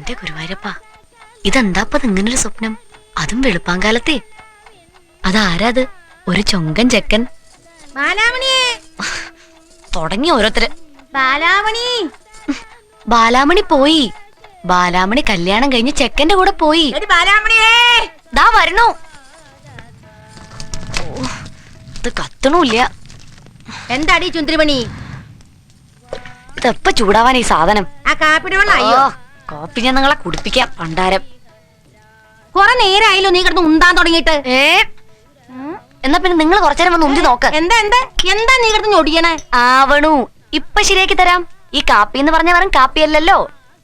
എന്റെ ഗുരുവായൂരപ്പ, ഇതെന്താപ്പത് ഇങ്ങനൊരു സ്വപ്നം, അതും വെളുപ്പാങ്കാലത്തെ? അതാരാത്? ഒരു ചൊങ്കൻ ചെക്കൻ. തുടങ്ങി ഓരോരുത്തര്. ബാലാമണി പോയി. ബാലാമണി കല്യാണം കഴിഞ്ഞ് ചെക്കന്റെ കൂടെ പോയി. ദാ വരണു. ഇത് കത്തണൂല്ല. എന്താടി ചുന്തിരിമണി, ഇതെപ്പ ചൂടാവാൻ ഈ സാധനം? ആ കാപ്പിയുടെ വെള്ളം അയ്യോ. കോപ്പി ഞാൻ നിങ്ങളെ കുടിപ്പിക്കാം പണ്ടാരം. കൊറേ നേരമായല്ലോ നീ കിടന്ന് ഉന്താൻ തുടങ്ങിയിട്ട്. എന്നാ പിന്നെ നിങ്ങൾ കുറച്ചേരം വന്ന് ഉന്തി നോക്ക്. എന്താ എന്താ എന്താ നീ കിടന്ന് ഞൊടിയണേ? ആവണു, ഇപ്പൊ ശരിയാക്കി തരാം. ഈ കാപ്പി എന്ന് പറഞ്ഞ വെറും കാപ്പിയല്ലല്ലോ.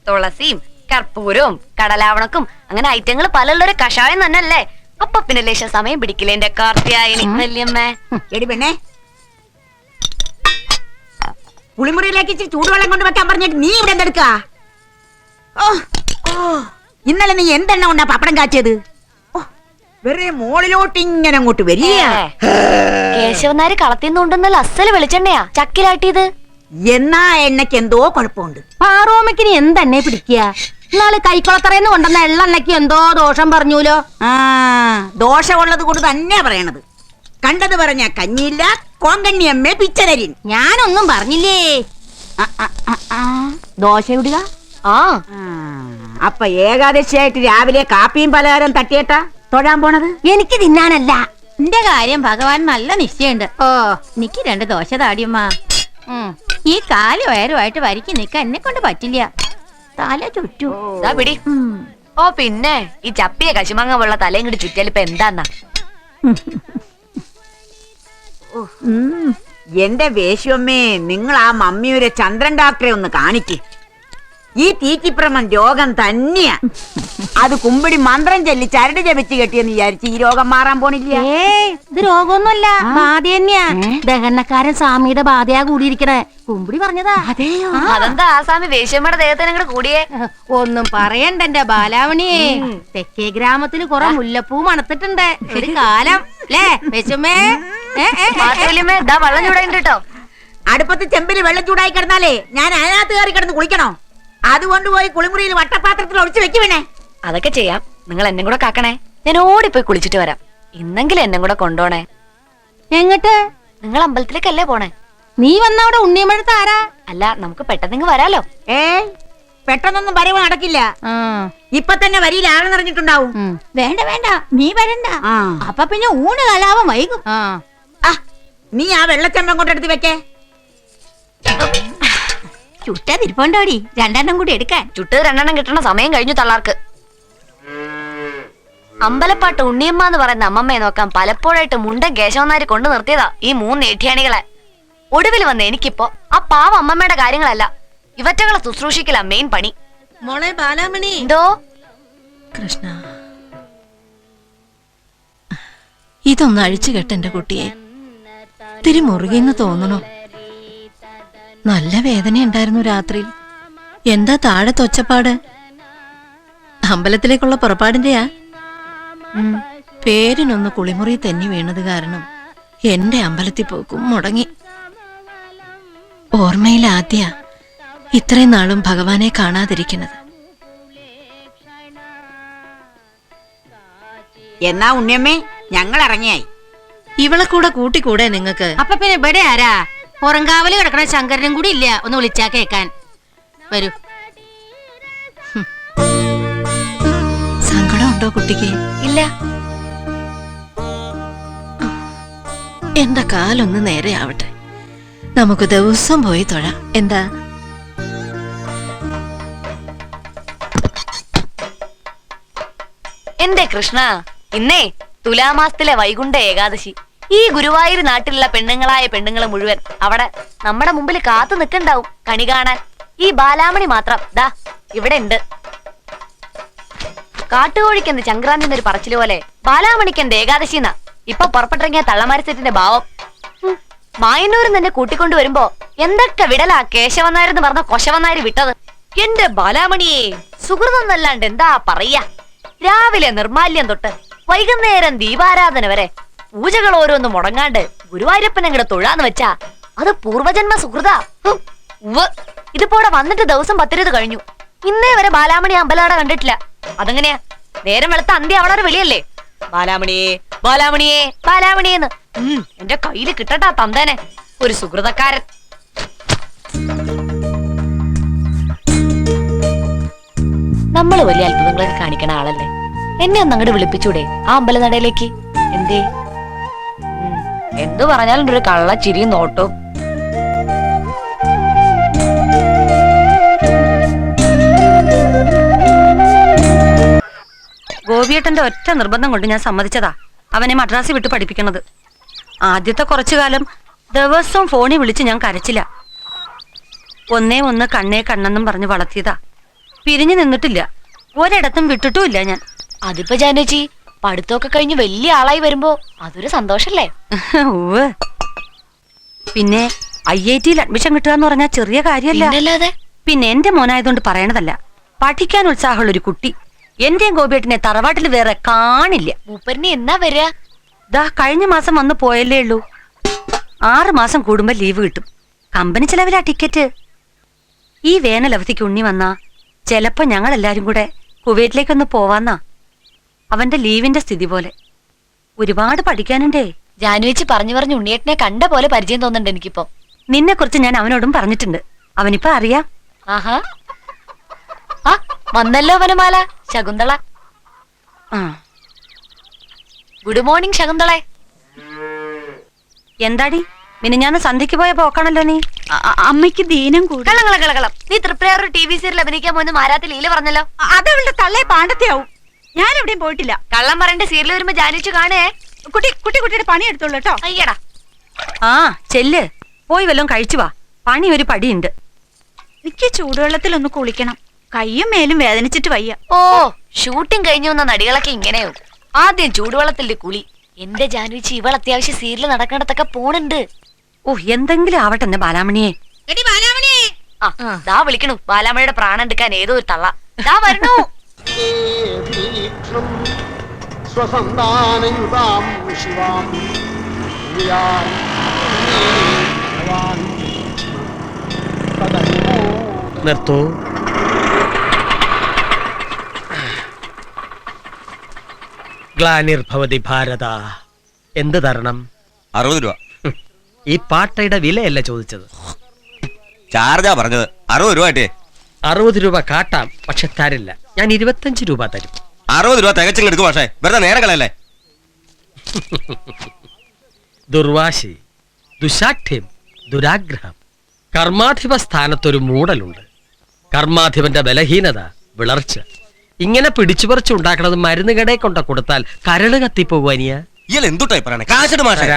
തുളസിയും കർപ്പൂരവും കടലാവണക്കും അങ്ങനെ ഐറ്റങ്ങൾ പലരുടെ കഷായം തന്നെ അല്ലേ. അപ്പൊ പിന്നെ ലേശം സമയം പിടിക്കില്ലേ എന്റെ കാർത്തിയായനി വല്യമ്മേ. എടി പെണ്ണേ, കുളിമുറിയിലേക്ക് ഇച്ചിരി ചൂടുവെള്ളം കൊണ്ട് വെക്കാൻ പറഞ്ഞിട്ട് നീ ഇവിടെ എന്തെടുക്കാ? ഇന്നലെ നീ എന്തെണ്ണ കൊണ്ടാ പപ്പടം കാച്ചിയത്? വെറുതെ മോളിലോട്ട് ഇങ്ങനെ അങ്ങോട്ട് വരിക. കേശവനാര് കളത്തിന്നുണ്ടെന്നല്ല അസല് വെളിച്ചെണ്ണയാ ചക്കിലാട്ടിയത്. എന്നാ എണ്ണയ്ക്ക് എന്തോ കുഴപ്പമുണ്ട്. പാറോമയ്ക്കിനി എന്തെണ്ണെ പിടിക്കുക? നാളെ കൈക്കുളത്തറയെന്ന് കൊണ്ടുവന്ന എള്ളെണ്ണയ്ക്ക് എന്തോ ദോഷം പറഞ്ഞൂലോ. ദോഷമുള്ളത് കൊണ്ട് തന്നെയാ പറയണത്. കണ്ടത് പറഞ്ഞ കഞ്ഞിയില്ല, കോങ്കണ്ണിയമ്മേ പിച്ചതരിൻ. ഞാനൊന്നും പറഞ്ഞില്ലേ. ദോശ ഇടുക. അപ്പൊ ഏകാദശിയായിട്ട് രാവിലെ കാപ്പിയും പലഹാരം തട്ടിയേട്ടാ തൊഴാൻ പോണത്? എനിക്ക് തിന്നാനല്ല. എന്റെ കാര്യം ഭഗവാൻ നല്ല നിശ്ചയുണ്ട്. ഓ, എനിക്ക് 2 ദോശ താടിയമ്മ. ഈ കാല് വയറുമായിട്ട് വരിക്ക് നിൽക്കാൻ എന്നെ കൊണ്ട് പറ്റില്ല. തല ചുറ്റു പിടി. ഓ പിന്നെ ഈ ചപ്പിയ കശുമാങ്ങ വെള്ള തലയും കൂടി ചുറ്റിയാലിപ്പോ എന്താന്നാ? എന്റെ വേശ്യമ്മേ, നിങ്ങൾ ആ മമ്മിയുടെ ചന്ദ്രൻ ഡോക്ടറെ ഒന്ന് കാണിക്ക്. ഈ തീറ്റിപ്രമൻ രോഗം തന്നെയാ. അത് കുമ്പിടി മന്ത്രം ചൊല്ലി ചരട് ജപിച്ച് കെട്ടിയെന്ന് വിചാരിച്ച് ഈ രോഗം മാറാൻ പോണില്ല. ഇത് രോഗമൊന്നുമല്ല, ബാധ തന്നെയാ. ദഹനക്കാരൻ സ്വാമിയുടെ ബാധയാ കൂടിയിരിക്കണേ. കുമ്പിടി പറഞ്ഞതാ. അതെന്താ ആ സ്വാമി വേശ്യമ്മയുടെ ദേഹത്തിന് കൂടിയേ? ഒന്നും പറയണ്ട എന്റെ ബാലാമണിയെ. തെക്കേ ഗ്രാമത്തിൽ കുറെ മുല്ലപ്പൂ മണത്തിട്ടുണ്ട്. ഒരു കാലം അല്ലേ വേശ്യമ്മേ? വെള്ളം ചൂടായിട്ട് കേട്ടോ. അടുപ്പത്ത് ചെമ്പില് വെള്ളം ചൂടായി കിടന്നാലേ ഞാൻ അതിനകത്ത് കയറി കിടന്ന് കുളിക്കണോ? അതുകൊണ്ട് പോയി കുളിമുറിയിൽ വട്ടപാത്രത്തിൽ ഒഴിച്ചു വെക്കുവേണേ. അതൊക്കെ ചെയ്യാം. നിങ്ങൾ എന്നെ കൂടെ കാക്കണേ. ഞാൻ ഓടിപ്പോയി കുളിച്ചിട്ട് വരാം. ഇന്നെങ്കിലും എന്നെ കൂടെ കൊണ്ടോണേ. എങ്ങട്ട്? നിങ്ങൾ അമ്പലത്തിലേക്കല്ലേ പോണേ? നീ വന്നവിടെ ഉണ്ണിയമ്മഴത്ത് ആരാ? അല്ല, നമുക്ക് പെട്ടെന്ന് വരാലോ. പെട്ടെന്നൊന്നും വരവ് നടക്കില്ല. ഇപ്പൊ തന്നെ വരിയിൽ ആള് നിറഞ്ഞിട്ടുണ്ടാവും. വേണ്ട വേണ്ട, നീ വരണ്ട. അപ്പൊ പിന്നെ ഊണ് കലാപം വൈകും. നീ ആ വെള്ളച്ചെമ്പം കൊണ്ടെടുത്ത് വെക്കേ. ചുട്ടാ തിരുപ്പുണ്ടോടി? 2 കൂടി എടുക്കാൻ. ചുട്ട് 2 കിട്ടണ സമയം കഴിഞ്ഞു തള്ളാർക്ക്. അമ്പലപ്പാട്ട് ഉണ്ണിയമ്മ എന്ന് പറയുന്ന അമ്മമ്മയെ നോക്കാൻ പലപ്പോഴായിട്ട് മുണ്ടൻ കേശവനാര് കൊണ്ടു നിർത്തിയതാ ഈ 3 ഏഠ്യാണികളെ. ഒടുവിൽ വന്ന് എനിക്കിപ്പോ ആ പാവ അമ്മമ്മയുടെ കാര്യങ്ങളല്ല, ഇവറ്റകളെ ശുശ്രൂഷിക്കല മെയിൻ പണി. മോളെ ബാലാമണി. എന്തോ? കൃഷ്ണ, ഇതൊന്ന് അഴിച്ചു കെട്ടെന്റെ കുട്ടിയെ. ഇത്തിരി മുറുകിന്ന് തോന്നണോ? നല്ല വേദന ഉണ്ടായിരുന്നു രാത്രിയിൽ. എന്താ താഴെ തൊച്ചപ്പാട്? അമ്പലത്തിലേക്കുള്ള പുറപ്പാടിന്റെയാ? പേരിനൊന്ന് കുളിമുറി തെന്നി വീണത് കാരണം എന്റെ അമ്പലത്തിൽ പോക്കും മുടങ്ങി. ഓർമ്മയിൽ ആദ്യ ഇത്രയും നാളും ഭഗവാനെ കാണാതിരിക്കുന്നത്. എന്നാ ഉണ്ണിയമ്മേ, ഞങ്ങൾ ഇറങ്ങിയായി. ഇവളെ കൂടെ കൂട്ടിക്കൂടെ നിങ്ങക്ക്? അപ്പൊ പിന്നെ ഇവിടെ ആരാ? പുറങ്കാവല് കിടക്കണ ശങ്കരനും കൂടി ഇല്ല ഒന്ന് വിളിച്ചാ കേക്കാൻ. വരൂ. സങ്കടം ഉണ്ടോ കുട്ടിക്ക്? ഇല്ല. എന്റെ കാലൊന്ന് നേരെ ആവട്ടെ, നമുക്ക് ദിവസം പോയി തൊഴാം. എന്താ? എന്റെ കൃഷ്ണ, ഇന്നേ തുലാമാസത്തിലെ വൈകുണ്ഠ ഏകാദശി. ഈ ഗുരുവായൂർ നാട്ടിലുള്ള പെണ്ണുങ്ങൾ മുഴുവൻ അവിടെ നമ്മുടെ മുമ്പിൽ കാത്തു നിൽക്കണ്ടാവും കണി കാണാൻ. ഈ ബാലാമണി മാത്രം ദാ ഇവിടെ ഉണ്ട്. കാട്ടുകോഴിക്കെന്ത് സംക്രാന്തി എന്നൊരു പറച്ചില് പോലെ ബാലാമണിക്കെന്ത് ഏകാദശി എന്നാ ഇപ്പൊ പുറപ്പെട്ടിറങ്ങിയ തള്ളമാരിസെറ്റിന്റെ ഭാവം. മായന്നൂരിൽ നിന്നെ കൂട്ടിക്കൊണ്ടു വരുമ്പോ എന്തൊക്കെ വിടലാ കേശവനാരെന്ന് പറഞ്ഞ കൊശവനാര് വിട്ടത്. എന്റെ ബാലാമണിയെ സുഹൃതന്നല്ലാണ്ട് എന്താ പറയാ. രാവിലെ നിർമാല്യം തൊട്ട് വൈകുന്നേരം ദീപാരാധന വരെ പൂജകൾ ഓരോന്ന് മുടങ്ങാണ്ട് ഗുരുവായൂരപ്പൻ അങ്ങടെ തൊഴാന്ന് വെച്ചാ അത് പൂർവജന്മ സുഹൃതാ. ഇതിപ്പോടെ വന്നിട്ട് ദിവസം 10 കഴിഞ്ഞു. ഇന്നേ വരെ ബാലാമണി അമ്പലവട കണ്ടിട്ടില്ല. അതെങ്ങനെയാ? നേരം വെളുത്ത അന്ത്യ അവളൊരു വിളിയല്ലേ, ബാലാമണിയേ ബാലാമണിയേ ബാലാമണിയേന്ന്. എന്റെ കയ്യില് കിട്ടട്ടാ തന്തേനെ, ഒരു സുഹൃതക്കാരൻ. നമ്മള് വലിയ അത്ഭുതങ്ങളൊക്കെ കാണിക്കണ ആളല്ലേ. എന്നെ ഒന്ന് അങ്ങോട്ട് വിളിപ്പിച്ചൂടെ ആ അമ്പലനടയിലേക്ക്? എന്തേ? എന്തു പറഞ്ഞാലും ഒരു കള്ള ചിരിയും നോട്ടവും. ഗോപിയേട്ടന്റെ ഒറ്റ നിർബന്ധം കൊണ്ട് ഞാൻ സമ്മതിച്ചതാ അവനെ മദ്രാസിൽ വിട്ട് പഠിപ്പിക്കണത്. ആദ്യത്തെ കുറച്ചു കാലം ദിവസവും ഫോണിൽ വിളിച്ച് ഞാൻ കരച്ചില്ല. ഒന്നേ ഒന്ന് കണ്ണേ കണ്ണെന്നും പറഞ്ഞ് വളർത്തിയതാ. പിരിഞ്ഞു നിന്നിട്ടില്ല, ഒരിടത്തും വിട്ടിട്ടുമില്ല ഞാൻ. അതിപ്പോ ജാനേച്ചി പഠിത്തമൊക്കെ കഴിഞ്ഞ് വലിയ ആളായി വരുമ്പോ അതൊരു സന്തോഷല്ലേ? പിന്നെ IIT-യിൽ അഡ്മിഷൻ കിട്ടുക എന്ന് പറഞ്ഞാൽ ചെറിയ കാര്യമല്ല. പിന്നെ എന്റെ മോനായതുകൊണ്ട് പറയണതല്ല, പഠിക്കാൻ ഉത്സാഹമുള്ള ഒരു കുട്ടി. എന്റെയും ഗോപിയേട്ടനെ തറവാട്ടിൽ വേറെ കാണില്ല. മൂപ്പരിനെ എന്നാ വരിക? ദാ കഴിഞ്ഞ മാസം വന്ന് പോയല്ലേ ഉള്ളൂ. 6 മാസം കൂടുമ്പോ ലീവ് കിട്ടും. കമ്പനി ചെലവിലാ ടിക്കറ്റ്. ഈ വേനൽ അവധിക്ക് ഉണ്ണി വന്നാ ചെലപ്പോ ഞങ്ങൾ എല്ലാരും കൂടെ കുവൈറ്റിലേക്കൊന്ന് പോവാന്നാ. അവന്റെ ലീവിന്റെ സ്ഥിതി പോലെ. ഒരുപാട് പഠിക്കാനുണ്ടേ. ജാനുവച്ചി പറഞ്ഞു പറഞ്ഞു ഉണ്ണിയേട്ടനെ കണ്ട പോലെ പരിചയം തോന്നുന്നുണ്ട് എനിക്കിപ്പോ. നിന്നെ കുറിച്ച് ഞാൻ അവനോടും പറഞ്ഞിട്ടുണ്ട്. അവനിപ്പോ അറിയാം. ആഹാ, ആ വന്നല്ലോ വനമാല. ശകുന്തള. ഗുഡ് മോർണിംഗ് ശകുന്തളെ. എന്താടി മിനിഞ്ഞാന്ന് സന്ധ്യക്ക് പോയ പോക്കാണല്ലോ നീ? അമ്മയ്ക്ക് ദീനം കൂടി. കളകളകളകളം. നീ തൃപ്രയാർ TV സീരിയൽ അഭിനയിക്കാൻ പോന്ന് മാരാത്തിൽ ലീല പറഞ്ഞല്ലോ. അതവളുടെ തള്ളേ പാണ്ടത്തെയാവും. ഞാൻ എവിടെയും പോയിട്ടില്ല. കള്ളം പറയേണ്ട സീരിയൽ വരുമ്പോ ജാനിച്ചു കാണേ. കുട്ടിയുടെ പണി എടുത്തോളൂ കേട്ടോ. അയ്യടാ. ആ ചെല്ല്, പോയി വല്ലതും കഴിച്ചു വാ. പണി ഒരു പടിയുണ്ട്. എനിക്ക് ചൂടുവെള്ളത്തിൽ ഒന്ന് കുളിക്കണം. കയ്യും മേലും വേദനിച്ചിട്ട് വയ്യ. ഓ, ഷൂട്ടിംഗ് കഴിഞ്ഞു വന്ന നടികളൊക്കെ ഇങ്ങനെയോ. ആദ്യം ചൂടുവെള്ളത്തിന്റെ കുളി. എന്റെ ജാനുവച്ചി ഇവൾ അത്യാവശ്യം സീരിയൽ നടക്കേണ്ടതൊക്കെ പോണുണ്ട്. ഓ, എന്തെങ്കിലും ആവട്ടെ എന്നെ ബാലാമണിയെ. ദാ വിളിക്കണു ബാലാമണിയുടെ പ്രാണൻ എടുക്കാൻ ഏതോ ഒരു തള്ള. ദാ വരണു. നിർത്തൂ. ഗ്ലാനിർഭവതി ഭാരത. എന്ത് തരണം? 60 രൂപ. ഈ പാട്ടയുടെ വിലയല്ല ചോദിച്ചത്, ചാർജാ പറഞ്ഞത്. 60 രൂപ ആയിട്ടേ. 60 രൂപ കാട്ടാം, പക്ഷെ തരില്ല. ഞാൻ 25 രൂപ തരും. 60 രൂപ തികച്ചും എടുക്കും. പക്ഷേ വെറുതെ നേരം കളയല്ലേ. ദുർവാശി, ദുശാഠ്യം, ദുരാഗ്രഹം. കർമാധിപ സ്ഥാനത്തൊരു മൂടലുണ്ട്. കർമാധിപന്റെ ബലഹീനത, വിളർച്ച. ഇങ്ങനെ പിടിച്ചുപറിച്ച് ഉണ്ടാക്കണത് മരുന്ന് കടയെ കൊണ്ട കൊടുത്താൽ കരള് കത്തിപ്പോവാനിയ. ഇയാൾ എന്തുട്ടായി പറയണേ? കാശിട്ട് മാഷേ.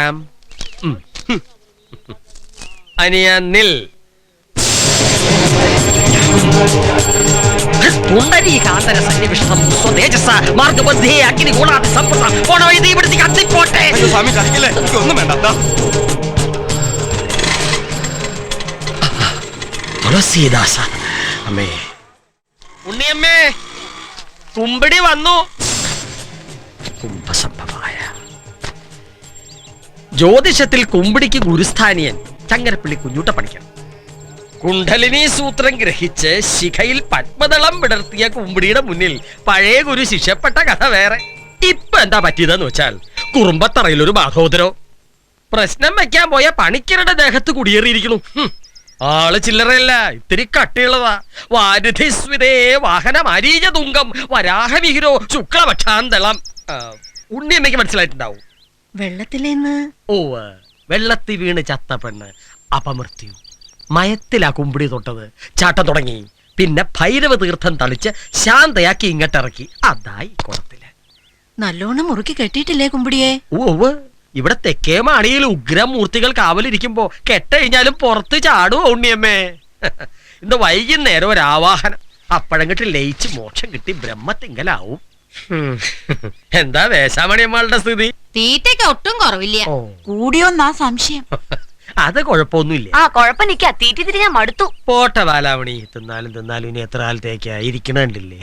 അനിയ നിൽ. സ്വാമി കത്തിക്കില്ലേ? ഒന്നും വേണ്ട. തുളസീദാസ അമ്മേ. ഉണ്ണിയമ്മേ, കുമ്പിടി വന്നു. കുംഭസംഭവമായ ജ്യോതിഷത്തിൽ കുമ്പിടിക്ക് ഗുരുസ്ഥാനിയൻ ചങ്ങരപ്പള്ളി കുഞ്ഞൂട്ടപ്പണിക്കൻ. കുണ്ഡലിനി സൂത്രം ഗ്രഹിച്ച് ശിഖയിൽ പത്മദളം വിടർത്തിയ കുമ്പിടിയുടെ മുന്നിൽ പഴയ ഗുരു ശിക്ഷപ്പെട്ട കഥ വേറെ. ഇപ്പൊ എന്താ പറ്റിയതെന്ന് വെച്ചാൽ കുറുമ്പത്തറയിൽ ഒരു ബാധോദരോ പ്രശ്നം വെക്കാൻ പോയ പണിക്കരുടെ ദേഹത്ത് കുടിയേറിയിരിക്കണു. ആള് ചില്ലറയല്ല, ഇത്തിരി കട്ടിയുള്ളതാ. വാരുധിസ്വിതേ വാഹന മാരീച തുങ്കം വരാഹവിഹിരോ ശുക്ലപക്ഷാന്തളം. ഉണ്ണിയമ്മയ്ക്ക് മനസ്സിലായിട്ടുണ്ടാവും. വെള്ളത്തിലേന്ന്. ഓ, വെള്ളത്തിൽ വീണ് ചത്ത പെണ്ണ് അപമൃത്യു. മയത്തിലാ കുമ്പിടി തൊട്ടത്. ചാട്ടം തുടങ്ങി. പിന്നെ ഭൈരവ തീർത്ഥം തളിച്ച് ശാന്തയാക്കി ഇങ്ങോട്ടിറക്കി. അതായി കുളത്തില്. നല്ലോണം മുറുക്കി കെട്ടിയിട്ടില്ലേ കുമ്പിടിയെ? ഓവ്, ഇവിടെ തെക്കേ മാണിയിൽ ഉഗ്രമൂർത്തികൾ കാവലിരിക്കുമ്പോ കെട്ടഴിഞ്ഞാലും പുറത്ത് ചാടുവോ ഉണ്ണിയമ്മേ? ഇന്ന് വൈകുന്നേരം ഒരാവാഹനം. അപ്പഴങ്ങിട്ട് ലയിച്ച് മോക്ഷം കിട്ടി ബ്രഹ്മത്തിങ്കലാവും. എന്താ വേശാമണിയമ്മളുടെ സ്ഥിതി? തീറ്റയ്ക്ക് ഒട്ടും കുറവില്ല. ഓ, കൂടിയോന്നാ സംശയം. അത് കുഴപ്പമൊന്നുമില്ല. ആ കുഴപ്പം നിക്കാ. തീറ്റി ഞാൻ മടുത്തു. പോട്ടെ ബാലാമണി, തിന്നാലും ഇനി എത്ര കാലത്തേക്കാ ഇരിക്കണില്ലേ?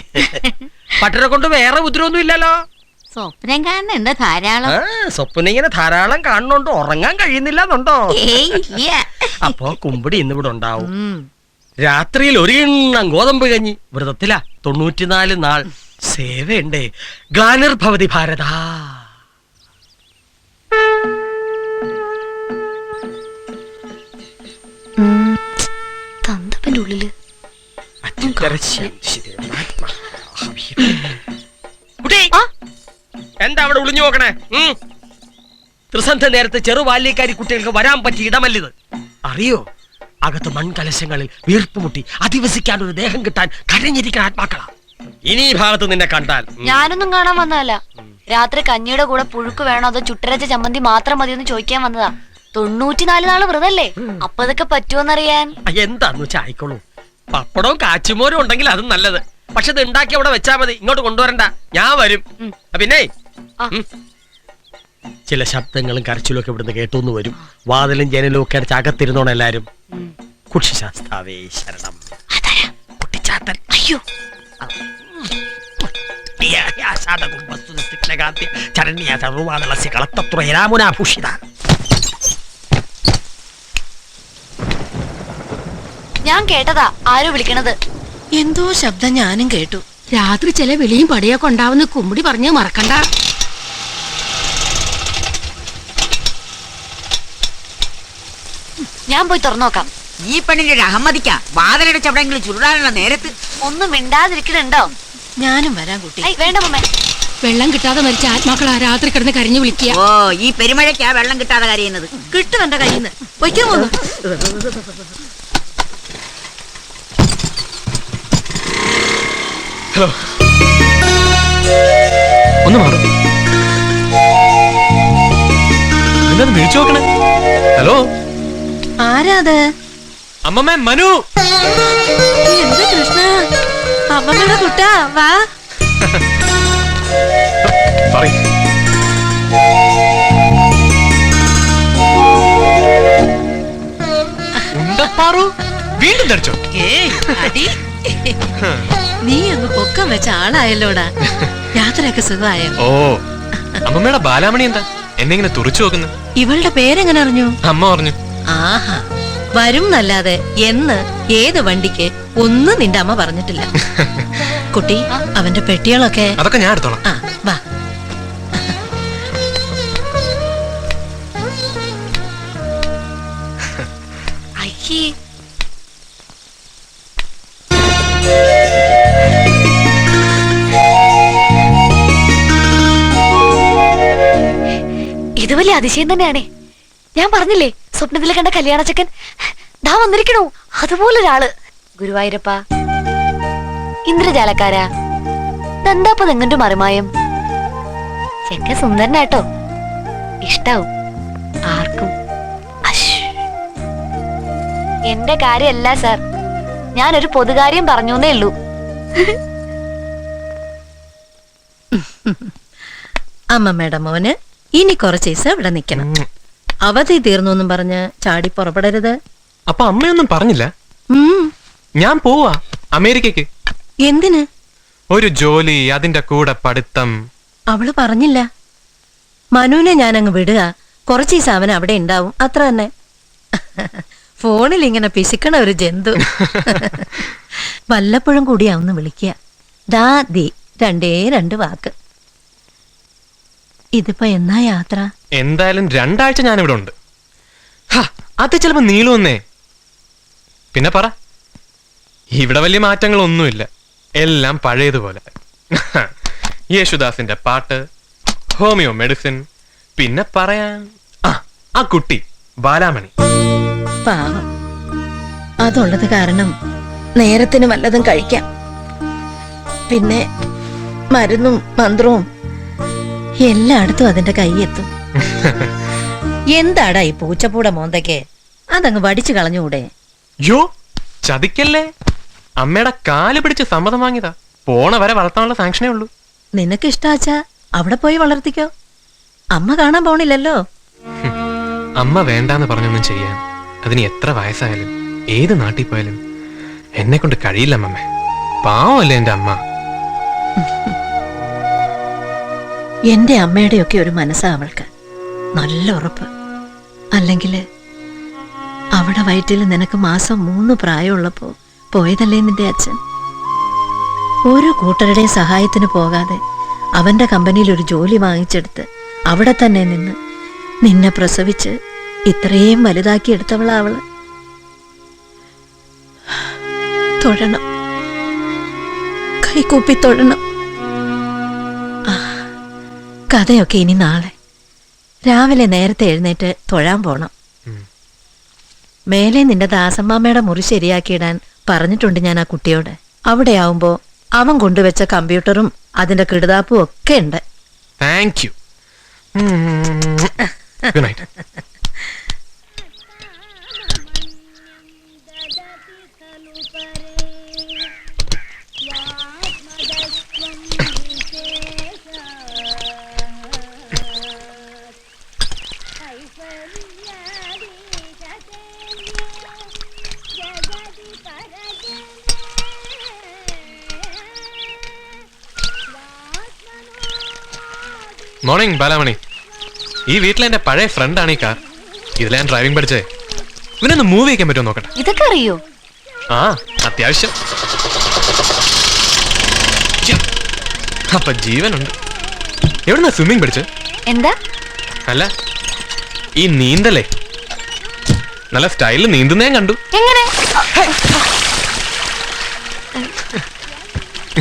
പട്ടരെ കൊണ്ട് വേറെ ഉപദ്രവൊന്നും ഇല്ലല്ലോ. സ്വപ്നം കാണുന്നുണ്ട് ധാരാളം. സ്വപ്നം ഇങ്ങനെ ധാരാളം കാണുന്നോണ്ട് ഉറങ്ങാൻ കഴിയുന്നില്ല എന്നുണ്ടോ? ഏയ് ഇല്ല. അപ്പൊ കുമ്പിടി ഇന്നിവിടെ ഉണ്ടാവും. രാത്രിയിൽ ഒരു കിണ്ണം ഗോതമ്പ് കഞ്ഞി വ്രതത്തില 94 നാൾ സേവയുണ്ടേ. ഗ്ലാനിർഭവതി ഭാരത. തന്തപ്പന്റെ ഉള്ളില് കുട്ടി, എന്താ അവിടെ ഒളിഞ്ഞു നോക്കണേ? ത്രിസന്ധ നേരത്തെ ചെറുബാല്യക്കാരി കുട്ടികൾക്ക് വരാൻ പറ്റിയ ഇടമല്ലിത്. അറിയോ, അകത്ത് മൺകലശങ്ങളിൽ വീർപ്പുമുട്ടി അധിവസിക്കാൻ ഒരു ദേഹം കിട്ടാൻ കരഞ്ഞിരിക്കുന്ന ആത്മാക്കളാ. ഇനി ഈ ഭാഗത്ത് നിന്നെ കണ്ടാൽ ഞാനൊന്നും കാണാൻ വന്നതല്ല. രാത്രി കഞ്ഞിയുടെ കൂടെ പുഴുക്ക് വേണോ അതോ ചുട്ടരച്ച ചമ്മന്തി മാത്രം മതിയെന്ന് ചോദിക്കാൻ വന്നതാ. 94 നാള് വ്രതല്ലേ, അപ്പൊ ഇതൊക്കെ പറ്റുമോന്നറിയാൻ. എന്താന്ന് വെച്ചാ ആയിക്കോളൂ. പപ്പടവും കാച്ചുമോരും ഉണ്ടെങ്കിൽ അതും നല്ലത്. പക്ഷെ ഇത് ഉണ്ടാക്കി അവിടെ വെച്ചാ മതി, ഇങ്ങോട്ട് കൊണ്ടുവരണ്ട. ഞാൻ വരും. പിന്നെ ചില ശബ്ദങ്ങളും കരച്ചിലും ഒക്കെ ഇവിടുന്ന് കേട്ടോന്ന് വരും. വാതിലും ജനലും ഒക്കെ അടച്ച് അകത്തിരുന്നോണം എല്ലാരും. കുക്ഷിശാസ്താവേ ശരണം. കുട്ടിച്ചാത്തൻ. അയ്യോ, ഞാൻ കേട്ടതാ ആരോ വിളിക്കണത്. എന്തോ ശബ്ദം ഞാനും കേട്ടു. രാത്രി ചില വിളിയും പടിയൊക്കെ ഉണ്ടാവുന്ന കുമ്പിടി പറഞ്ഞ് മറക്കണ്ട. ഞാൻ പോയി തുറന്നു നോക്കാം. ഈ പെണ്ണിന്റെ ഒരു അഹമ്മദിക്ക വാതിലടച്ച് എവിടെയെങ്കിലും ചുരുടാനുള്ള നേരത്ത് ഒന്നും മിണ്ടാതിരിക്കണുണ്ടോ? ഞാനും വരാൻ കുട്ടി. വേണ്ട മമ്മേ. വെള്ളം കിട്ടാതെ മരിച്ച ആത്മാക്കളാ രാത്രി കിടന്ന് കരഞ്ഞു വിളിക്കുക. ഓ, ഈ പെരുമഴയ്ക്കാ വെള്ളം കിട്ടാതെ കരയുന്നത്. കിട്ടും എന്റെ കയ്യിൽ നിന്ന്. വയ്ക്കാൻ പോന്നു. ഹലോ, ഒന്ന് മാറും. എന്താ വിളിച്ചു നോക്കണേ? ഹലോ, ആരാ അത്? അമ്മമ്മേ, മനു. എന്ത് കൃഷ്ണ, അമ്മമ്മയുടെ കുട്ടാ, വാ. പറയ്. ഉണ്ടപ്പാറു വീണ്ടും ധരിച്ചോ? നീ അങ്ങ് പൊക്കം വെച്ച ആളായല്ലോടാ. യാത്രയൊക്കെ സുഖമായോ? ഓ, അമ്മമ്മയുടെ ബാലാമണി എന്താ എന്നെ ഇങ്ങനെ തുറച്ചു നോക്കുന്നത്? ഇവളുടെ പേരെങ്ങനെ അറിഞ്ഞു? അമ്മ പറഞ്ഞു. ആഹാ, വരും നല്ലാതെ എന്ന് ഏത് വണ്ടിക്ക് ഒന്നും നിന്റെ അമ്മ പറഞ്ഞിട്ടില്ല. കുട്ടി, അവന്റെ പെട്ടികളൊക്കെ അതൊക്കെ ഞാൻ എടുത്തോളാം. ആ, വാ. അയ്യേ, ഇത് വലിയ അതിശയം തന്നെയാണേ. ഞാൻ പറഞ്ഞില്ലേ, സ്വപ്നത്തിൽ കണ്ട കല്യാണച്ചക്കൻ ദാ വന്നിരിക്കണു. അതുപോലൊരാള്. ഗുരുവായൂരപ്പ, ഇന്ദ്രജാലക്കാരാ, എന്താപ്പ തെങ്ങന്റെ മറിമായം. ചെക്ക സുന്ദരനാട്ടോ, ഇഷ്ടാവും ആർക്കും. എന്റെ കാര്യമല്ല സാർ, ഞാനൊരു പൊതുകാര്യം പറഞ്ഞേ ഉള്ളൂ. അമ്മമ്മയുടെ മോന് ഇനി കുറച്ച് ദിവസം ഇവിടെ നിക്കണം. അവധി തീർന്നു എന്നും പറഞ്ഞ് ചാടി പുറപ്പെടരുത്. അപ്പൊ അമ്മയൊന്നും പറഞ്ഞില്ല? ഞാൻ പോവാ അമേരിക്കക്ക്. എന്തിന്? ഒരു ജോലി, അതിന്റെ കൂടെ പഠിത്തം. അവള് പറഞ്ഞില്ല. മനുവിനെ ഞാൻ അങ്ങ് വിടുക, കുറച്ച് ദിവസം അവൻ അവിടെ ഉണ്ടാവും, അത്ര തന്നെ. ഫോണിൽ ഇങ്ങനെ പിശുക്കണ ഒരു ജന്തു. വല്ലപ്പോഴും കൂടിയാവുന്ന വിളിക്കുക. ദാ ദി 2 വാക്ക്. ഇതിപ്പോ എന്നാ യാത്ര? എന്തായാലും 2 ആഴ്ച ഞാൻ ഇവിടെ ഉണ്ട്. അത് ചിലപ്പോ നീളുവന്നേ. പിന്നെ പറ, ഇവിടെ വലിയ മാറ്റങ്ങളൊന്നുമില്ല, എല്ലാം പഴയതുപോലെ. യേശുദാസിന്റെ പാട്ട്, ഹോമിയോ മെഡിസിൻ, പിന്നെ പറയാൻ ആ കുട്ടി ബാലാമണി. പാവം, അതുള്ളത് കാരണം നേരത്തിന് വല്ലതും കഴിക്കാം. പിന്നെ മരുന്നും മന്ത്രവും എല്ലായിടത്തും അതിന്റെ കൈയെത്തും. എന്താടാ ഈ പൂച്ചപ്പൂട മോന്തയ്ക്ക്? അതങ്ങ് വടിച്ചു കളഞ്ഞുകൂടെ? യോ, ചതിക്കല്ലേ. അമ്മയുടെ കാല് പിടിച്ച് സമ്മതം വാങ്ങിയതാ. പോണ വരെ വളർത്താനുള്ള സാങ്ഷനേ ഉള്ളൂ. നിനക്ക് ഇഷ്ടാച്ചാ അവിടെ പോയി വളർത്തിക്കോ. അമ്മ കാണാൻ പോണില്ലല്ലോ. അമ്മ വേണ്ടാന്ന് പറഞ്ഞൊന്നും ചെയ്യാൻ അതിന് എത്ര വയസ്സായാലും ഏത് നാട്ടിൽ പോയാലും എന്നെ കൊണ്ട് കഴിയില്ല അമ്മമ്മേ. പാവല്ലേ എന്റെ അമ്മ. എന്റെ അമ്മയുടെയൊക്കെ ഒരു മനസ്സാ അവൾക്ക്. നല്ല ഉറപ്പ്. അല്ലെങ്കിൽ അവിടെ വയറ്റിൽ നിനക്ക് മാസം 3 പ്രായമുള്ളപ്പോ പോയതല്ലേ നിന്റെ അച്ഛൻ? ഓരോ കൂട്ടരുടെയും സഹായത്തിന് പോകാതെ അവന്റെ കമ്പനിയിൽ ഒരു ജോലി വാങ്ങിച്ചെടുത്ത് അവിടെ തന്നെ നിന്ന് നിന്നെ പ്രസവിച്ച് ഇത്രയും വലുതാക്കി എടുത്തവളാ അവള്. തൊഴണം, കൈകൂപ്പി തൊഴണം. കഥയൊക്കെ ഇനി നാളെ രാവിലെ നേരത്തെ എഴുന്നേറ്റ് തൊഴാൻ പോണം. മേലെ നിന്റെ ദാസമ്മാമ്മയുടെ മുറി ശരിയാക്കിയിടാൻ പറഞ്ഞിട്ടുണ്ട് ഞാൻ ആ കുട്ടിയോട്. അവിടെ ആവുമ്പോ അവൻ കൊണ്ടുവച്ച കമ്പ്യൂട്ടറും അതിന്റെ കിടുതാപ്പും ഒക്കെ ഉണ്ട്. Thank you. Good night. Morning Balamani. ഈ വീട്ടിലെ എന്റെ പഴയ ഫ്രണ്ടാണ് ഈ കാർ. ഇതിലെ ഞാൻ ഡ്രൈവിംഗ് പഠിച്ചേ. ഇവനൊന്ന് മൂവ് ചെയ്യാൻ പറ്റുമോ നോക്കട്ടെ. ഇതൊക്കെ അറിയോ? ആ, അത്യാവശ്യം. അപ്പൊ ജീവനുണ്ട്. എവിടുന്നാ സ്വിമ്മിങ് പഠിച്ചത്? എന്താ? അല്ല, ഈ നീന്തലേ നല്ല സ്റ്റൈലിൽ നീന്തുന്നേ കണ്ടു. എങ്ങനെ?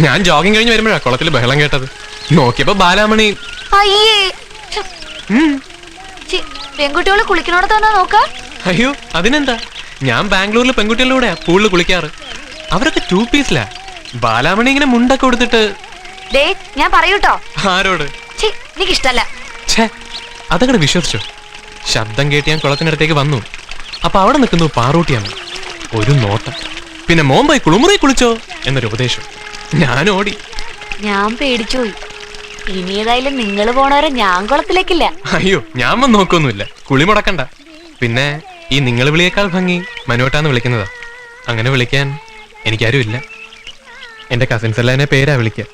ഞാൻ ജോഗിങ് കഴിഞ്ഞ് വരുമ്പോഴാ കുളത്തിൽ ബഹളം കേട്ടത്. നോക്കിയപ്പോ ബാലാമണി. അയ്യേ, പെൺകുട്ടികള് കുളിക്കണോടത്ത് വന്നാ നോക്ക. അയ്യോ, അതിനെന്താ, ഞാൻ ബാംഗ്ലൂരിൽ പെൺകുട്ടികളുടെ കൂടെയാ പൂളിൽ കുളിക്കാറ്. അവരൊക്കെ 2 പീസിലാ. ബാലാമണി ഇങ്ങനെ മുണ്ടൊക്കെ കൊടുത്തിട്ട്. ദേ, ഞാൻ പറയൂട്ടോ. ആരോട്? എനിക്കിഷ്ടല്ല. ഛേ, അതങ്ങടെ വിശ്വസിച്ചോ? ശബ്ദം കേട്ട് ഞാൻ കുളത്തിനടുത്തേക്ക് വന്നു. അപ്പൊ അവിടെ നിൽക്കുന്നു പാറൂട്ടിയാണ്. ഒരു നോട്ടം, പിന്നെ മോൻ പോയി കുളിമുറി കുളിച്ചോ എന്നൊരു ഉപദേശം. ഞാൻ ഓടി. ഞാൻ പേടിച്ചുപോയി. ഇനി ഏതായാലും നിങ്ങള് പോണവരെ ഞാൻ കുളത്തിലേക്കില്ല. അയ്യോ, ഞാൻ വന്ന് നോക്കൊന്നുമില്ല. കുളി മുടക്കണ്ട. പിന്നെ ഈ നിങ്ങൾ വിളിയേക്കാൾ ഭംഗി മനോട്ടാന്ന് വിളിക്കുന്നതാ. അങ്ങനെ വിളിക്കാൻ എനിക്കാരും ഇല്ല. എന്റെ കസിൻസ് എല്ലാം എന്നെ പേരാ വിളിക്കുക.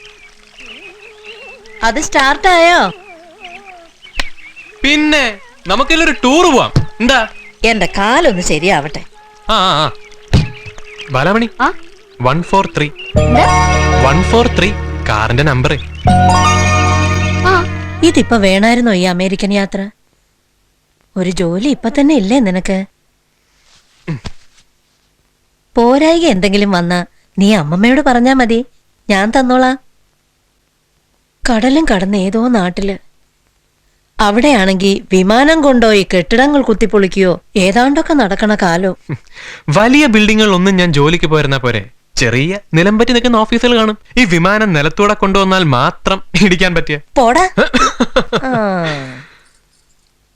അത് സ്റ്റാർട്ടായോ? പിന്നെ നമുക്കെല്ലാം ഒരു ടൂർ പോവാം. എന്താ? എന്റെ കാലൊന്ന് ശരിയാവട്ടെ. ആ ആ ബാലാമണി, ആ? 143 എന്താ? 143 കാറിന്റെ നമ്പറേ. ആ, ഇതിപ്പോ വേണായിരുന്നോ ഈ അമേരിക്കൻ യാത്ര? ഒരു ജോലി ഇപ്പൊ തന്നെ ഇല്ലേ നിനക്ക്? പോരായിക എന്തെങ്കിലും വന്നാ നീ അമ്മമ്മയോട് പറഞ്ഞാ മതി, ഞാൻ തന്നോളാം. കടലും കടന്ന് ഏതോ നാട്ടില്. അവിടെയാണെങ്കി വിമാനം കൊണ്ടോയി കെട്ടിടങ്ങൾ കുത്തിപ്പൊളിക്കുകയോ ഏതാണ്ടൊക്കെ നടക്കണ കാലോ. വലിയ ബിൽഡിങ്ങുകളൊന്നും ഞാൻ ജോലിക്ക് പോയിരുന്നാ പോരെ, ചെറിയ നിലംപറ്റി നിൽക്കുന്ന ഓഫീസുകൾ കാണും. ഈ വിമാനം നിലത്തൂടെ കൊണ്ടുവന്നാൽ മാത്രം ഇടിക്കാൻ പറ്റിയ. പോടാ.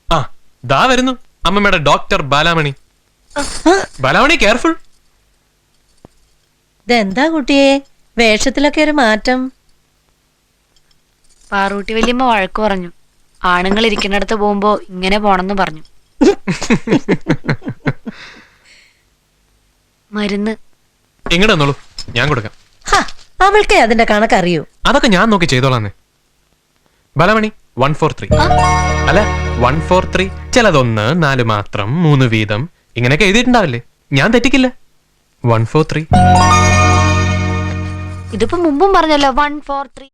ആ, ദാ വരുന്നു അമ്മമ്മയുടെ ഡോക്ടർ ബാലാമണി. ബാലാമണി, കെയർഫുൾ. ഇതെന്താ കുട്ടിയെ വേഷത്തിലൊക്കെ ഒരു മാറ്റം? പാറൂട്ടി വല്യമ്മ വഴക്ക് പറഞ്ഞു. ആണുങ്ങൾ ഇരിക്കുന്നിടത്ത് പോകുമ്പോ ഇങ്ങനെ പോണെന്ന് പറഞ്ഞു. മരുന്ന് എങ്ങടെ വന്നോളൂ, ഞാൻ കൊടുക്കാം. അവൾക്ക് അതിന്റെ കണക്കറിയൂ. അതൊക്കെ ഞാൻ നോക്കി ചെയ്തോളാന്ന്. ബാലാമണി, 143. അല്ല, 143. ചിലതൊന്ന് 4 മാത്രം 3 വീതം ഇങ്ങനെയൊക്കെ എഴുതിയിട്ടുണ്ടാവില്ലേ? ഞാൻ തെറ്റിക്കില്ല. 143. ഇതിപ്പോ മുമ്പും പറഞ്ഞല്ലോ 143.